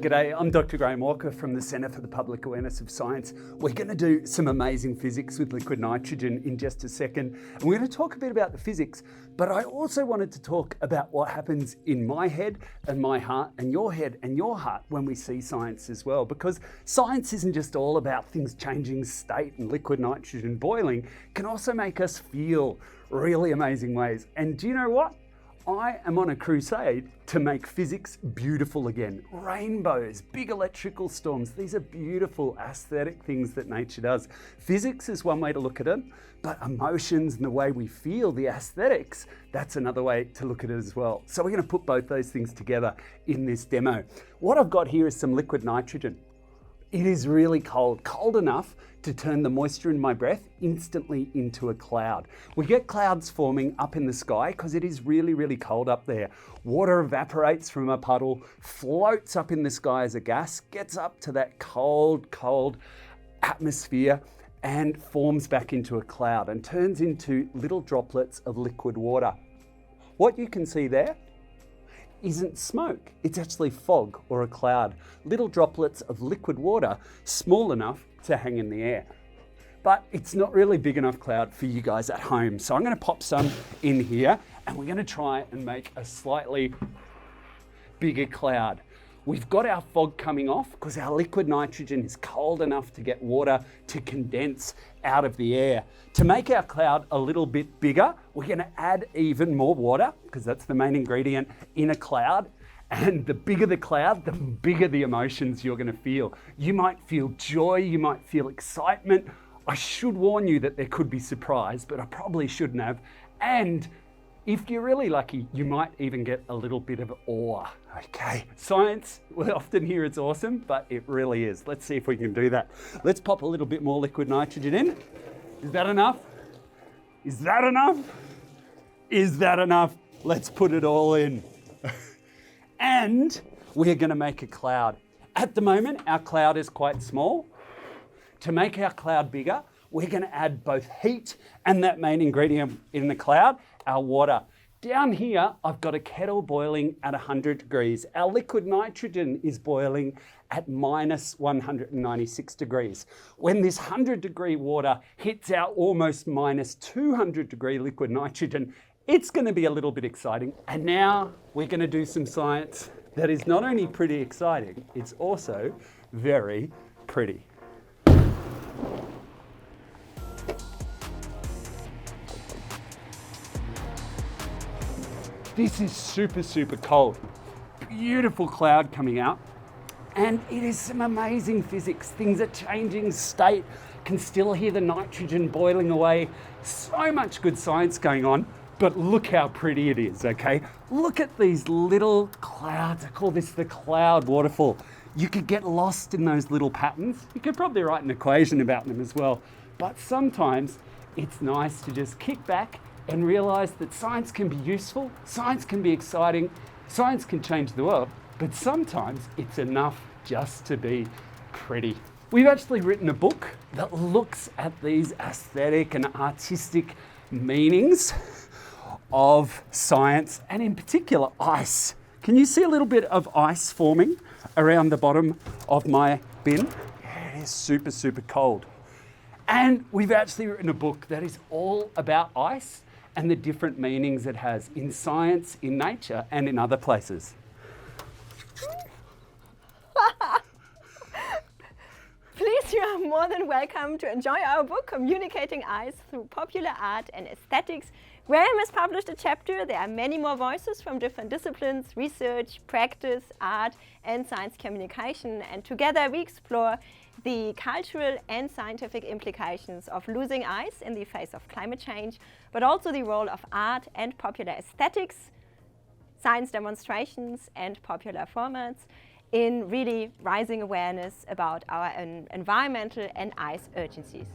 G'day, I'm Dr. Graham Walker from the Centre for the Public Awareness of Science. We're going to do some amazing physics with liquid nitrogen in just a second. And we're going to talk a bit about the physics, but I also wanted to talk about what happens in my head and my heart and your head and your heart when we see science as well. Because science isn't just all about things changing state and liquid nitrogen boiling, it can also make us feel really amazing ways. And do you know what? I am on a crusade to make physics beautiful again. Rainbows, big electrical storms, these are beautiful aesthetic things that nature does. Physics is one way to look at it, but emotions and the way we feel, the aesthetics, that's another way to look at it as well. So we're going to put both those things together in this demo. What I've got here is some liquid nitrogen. It is really cold, cold enough to turn the moisture in my breath instantly into a cloud. We get clouds forming up in the sky because it is really, really cold up there. Water evaporates from a puddle, floats up in the sky as a gas, gets up to that cold, cold atmosphere and forms back into a cloud and turns into little droplets of liquid water. What you can see there isn't smoke, it's actually fog or a cloud. Little droplets of liquid water, small enough to hang in the air. But it's not really big enough cloud for you guys at home. So I'm going to pop some in here and we're going to try and make a slightly bigger cloud. We've got our fog coming off because our liquid nitrogen is cold enough to get water to condense out of the air. To make our cloud a little bit bigger, we're going to add even more water because that's the main ingredient in a cloud. And the bigger the cloud, the bigger the emotions you're going to feel. You might feel joy, you might feel excitement. I should warn you that there could be surprise, but I probably shouldn't have. And if you're really lucky, you might even get a little bit of awe. Okay, science, we often hear it's awesome, but it really is. Let's see if we can do that. Let's pop a little bit more liquid nitrogen in. Is that enough? Is that enough? Is that enough? Let's put it all in. And we're going to make a cloud. At the moment, our cloud is quite small. To make our cloud bigger, we're going to add both heat and that main ingredient in the cloud, our water. Down here, I've got a kettle boiling at 100 degrees. Our liquid nitrogen is boiling at minus 196 degrees. When this 100-degree water hits our almost minus 200-degree liquid nitrogen, it's going to be a little bit exciting. And now we're going to do some science that is not only pretty exciting, it's also very pretty. This is super, super cold. Beautiful cloud coming out. And it is some amazing physics. Things are changing state. Can still hear the nitrogen boiling away. So much good science going on. But look how pretty it is, okay? Look at these little clouds. I call this the cloud waterfall. You could get lost in those little patterns. You could probably write an equation about them as well. But sometimes it's nice to just kick back and realize that science can be useful, science can be exciting, science can change the world, but sometimes it's enough just to be pretty. We've actually written a book that looks at these aesthetic and artistic meanings of science, and in particular ice. Can you see a little bit of ice forming around the bottom of my bin? Yeah, it is super, super cold. And we've actually written a book that is all about ice and the different meanings it has in science, in nature, and in other places. Please, you are more than welcome to enjoy our book, Communicating Ice Through Popular Art and Aesthetics. Graham has published a chapter. There are many more voices from different disciplines, research, practice, art, and science communication. And together we explore the cultural and scientific implications of losing ice in the face of climate change, but also the role of art and popular aesthetics, science demonstrations, and popular formats in really raising awareness about our environmental and ice urgencies.